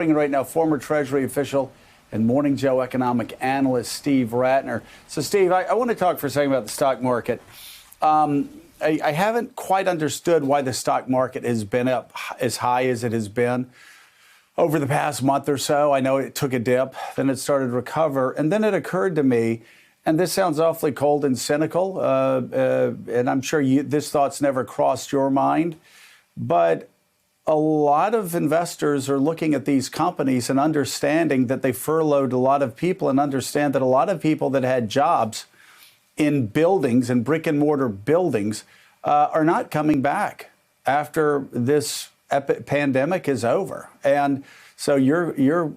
Right now, former Treasury official and Morning Joe economic analyst Steve Rattner. So, Steve, I want to talk for a second about the stock market. I haven't quite understood why the stock market has been up as high as it has been over the past month or so. I know it took a dip, then it started to recover, and then it occurred to me, and this sounds awfully cold and cynical, and I'm sure this thought's never crossed your mind, but a lot of investors are looking at these companies and understanding that they furloughed a lot of people, and understand that a lot of people that had jobs in buildings and brick and mortar buildings are not coming back after this pandemic is over. And so you're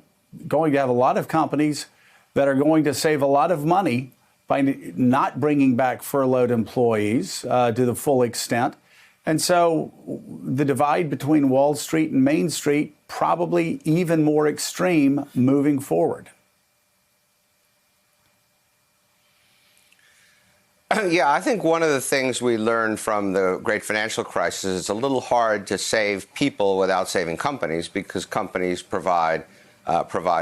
going to have a lot of companies that are going to save a lot of money by not bringing back furloughed employees to the full extent. And so the divide between Wall Street and Main Street probably even more extreme moving forward. Yeah, I think one of the things we learned from the great financial crisis is it's a little hard to save people without saving companies, because companies provide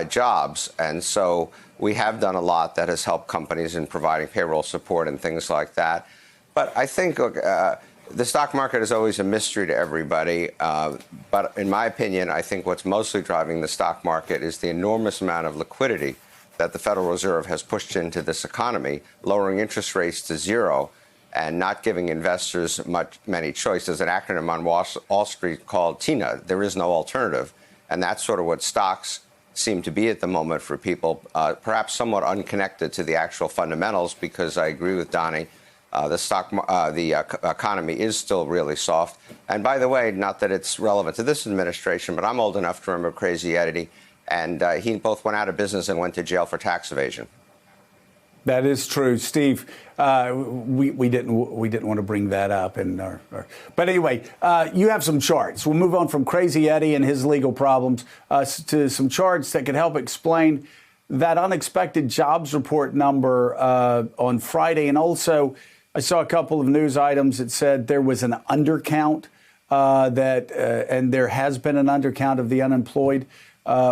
jobs. And so we have done a lot that has helped companies in providing payroll support and things like that. But I think the stock market is always a mystery to everybody. But in my opinion, I think what's mostly driving the stock market is the enormous amount of liquidity that the Federal Reserve has pushed into this economy, lowering interest rates to zero and not giving investors many choices. There's an acronym on Wall Street called TINA. There is no alternative. And that's sort of what stocks seem to be at the moment for people, perhaps somewhat unconnected to the actual fundamentals, because I agree with Donnie. The economy is still really soft. And by the way, not that it's relevant to this administration, but I'm old enough to remember Crazy Eddie, and he both went out of business and went to jail for tax evasion. That is true, Steve. We didn't want to bring that up, but anyway, you have some charts. We'll move on from Crazy Eddie and his legal problems to some charts that could help explain that unexpected jobs report number on Friday, and also I saw a couple of news items that said there was an undercount and there has been an undercount of the unemployed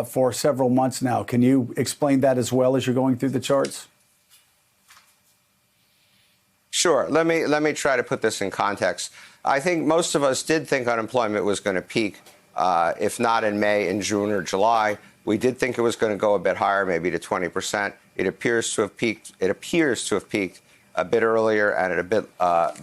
for several months now. Can you explain that as well as you're going through the charts? Sure. Let me try to put this in context. I think most of us did think unemployment was going to peak, if not in May, in June or July. We did think it was going to go a bit higher, maybe to 20%. It appears to have peaked. It appears to have peaked a bit earlier and at a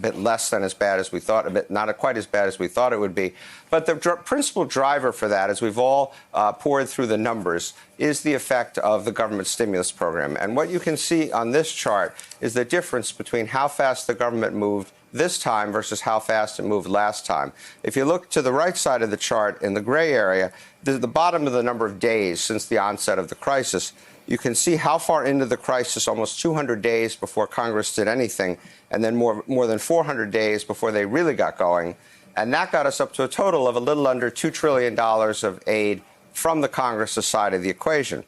bit less than as bad as we thought, not quite as bad as we thought it would be. But the principal driver for that, as we've all poured through the numbers, is the effect of the government stimulus program. And what you can see on this chart is the difference between how fast the government moved this time versus how fast it moved last time. If you look to the right side of the chart in the gray area, the bottom of the number of days since the onset of the crisis, you can see how far into the crisis, almost 200 days before Congress did anything, and then more than 400 days before they really got going. And that got us up to a total of a little under $2 trillion of aid from the Congress side of the equation.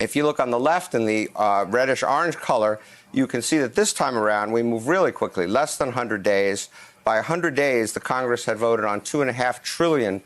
If you look on the left in the reddish-orange color, you can see that this time around we move really quickly, less than 100 days. By 100 days, the Congress had voted on $2.5 trillion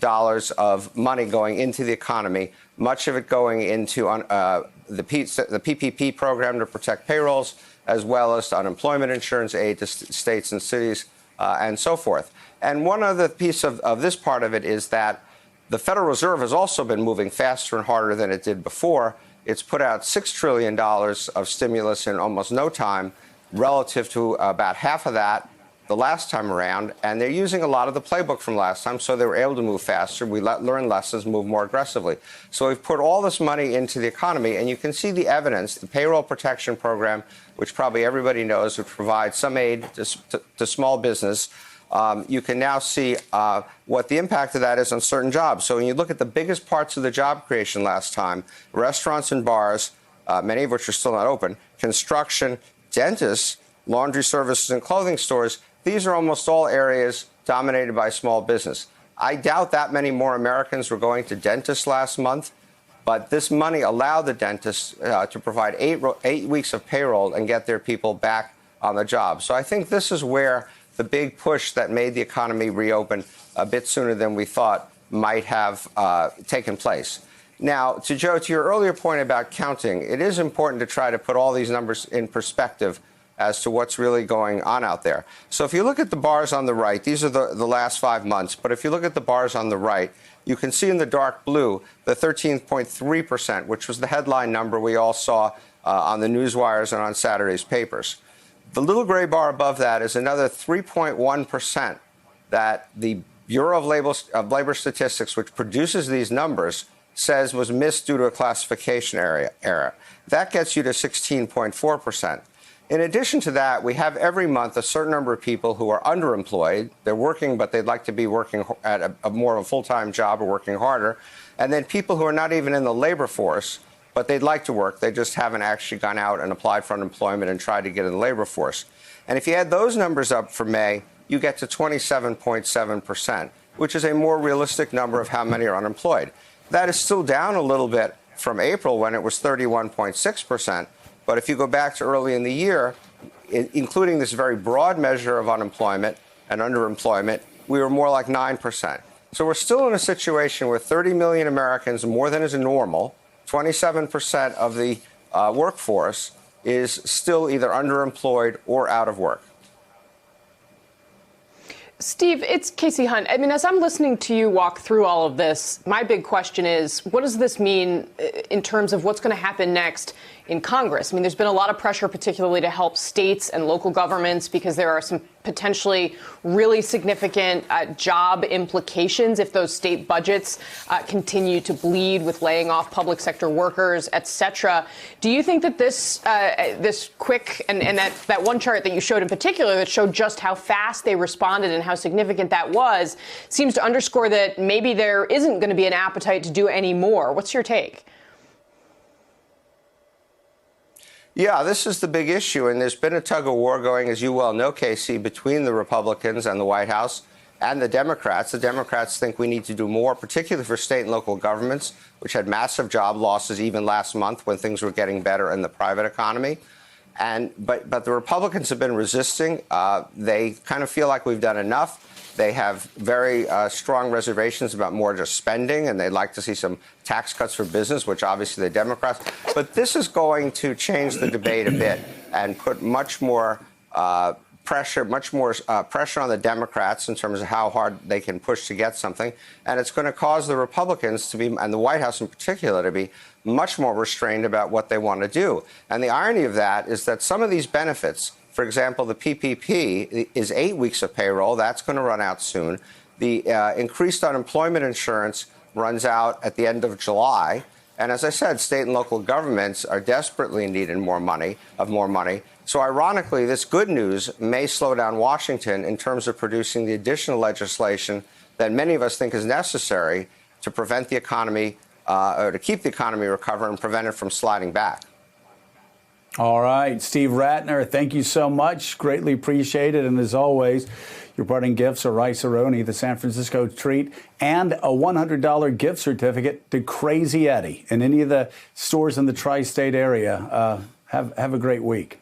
of money going into the economy, much of it going into the PPP program to protect payrolls, as well as unemployment insurance aid to states and cities, and so forth. And one other piece of this part of it is that the Federal Reserve has also been moving faster and harder than it did before. It's put out $6 trillion of stimulus in almost no time, relative to about half of that the last time around, and they're using a lot of the playbook from last time, so they were able to move faster. We learn lessons, move more aggressively. So we've put all this money into the economy, and you can see the evidence. The Payroll Protection Program, which probably everybody knows, which provides some aid to small business. You can now see what the impact of that is on certain jobs. So when you look at the biggest parts of the job creation last time, restaurants and bars, many of which are still not open, construction, dentists, laundry services, and clothing stores, these are almost all areas dominated by small business. I doubt that many more Americans were going to dentists last month, but this money allowed the dentists to provide 8 weeks of payroll and get their people back on the job. So I think this is where the big push that made the economy reopen a bit sooner than we thought might have taken place. Now, to your earlier point about counting, it is important to try to put all these numbers in perspective as to what's really going on out there. So if you look at the bars on the right, these are the last 5 months. But if you look at the bars on the right, you can see in the dark blue the 13.3%, which was the headline number we all saw on the news wires and on Saturday's papers. The little gray bar above that is another 3.1% that the Bureau of Labor Statistics, which produces these numbers, says was missed due to a classification error. That gets you to 16.4%. In addition to that, we have every month a certain number of people who are underemployed. They're working, but they'd like to be working at a more of a full-time job or working harder. And then people who are not even in the labor force, but they'd like to work. They just haven't actually gone out and applied for unemployment and tried to get in the labor force. And if you add those numbers up for May, you get to 27.7%, which is a more realistic number of how many are unemployed. That is still down a little bit from April when it was 31.6%. But if you go back to early in the year, including this very broad measure of unemployment and underemployment, we were more like 9%. So we're still in a situation where 30 million Americans, more than is normal, 27% of the workforce is still either underemployed or out of work. Steve, it's Casey Hunt. I mean, as I'm listening to you walk through all of this, my big question is, what does this mean in terms of what's going to happen next in Congress? I mean, there's been a lot of pressure, particularly to help states and local governments, because there are some potentially really significant job implications if those state budgets continue to bleed with laying off public sector workers, et cetera. Do you think that this quick and that one chart that you showed in particular that showed just how fast they responded and how significant that was seems to underscore that maybe there isn't going to be an appetite to do any more? What's your take? Yeah, this is the big issue, and there's been a tug of war going, as you well know, Casey, between the Republicans and the White House and the Democrats. The Democrats think we need to do more, particularly for state and local governments, which had massive job losses even last month when things were getting better in the private economy. But the Republicans have been resisting. They kind of feel like we've done enough. They have very strong reservations about more just spending, and they'd like to see some tax cuts for business, which obviously the Democrats. But this is going to change the debate a bit and put much more pressure on the Democrats in terms of how hard they can push to get something. And it's going to cause the Republicans to be, and the White House in particular, to be much more restrained about what they want to do. And the irony of that is that some of these benefits, for example, the PPP is 8 weeks of payroll. That's going to run out soon. The increased unemployment insurance runs out at the end of July. And as I said, state and local governments are desperately in need of more money. So ironically, this good news may slow down Washington in terms of producing the additional legislation that many of us think is necessary to prevent the economy or to keep the economy recovering and prevent it from sliding back. All right, Steve Rattner, thank you so much. Greatly appreciated. And as always, your parting gifts are Rice-A-Roni, the San Francisco treat, and a $100 gift certificate to Crazy Eddie in any of the stores in the tri-state area. Have a great week.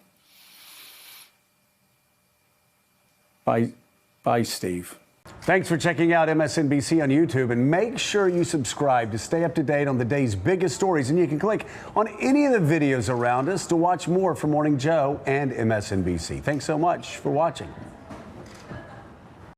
Bye, Steve. Thanks for checking out MSNBC on YouTube, and make sure you subscribe to stay up to date on the day's biggest stories. And you can click on any of the videos around us to watch more from Morning Joe and MSNBC. Thanks so much for watching.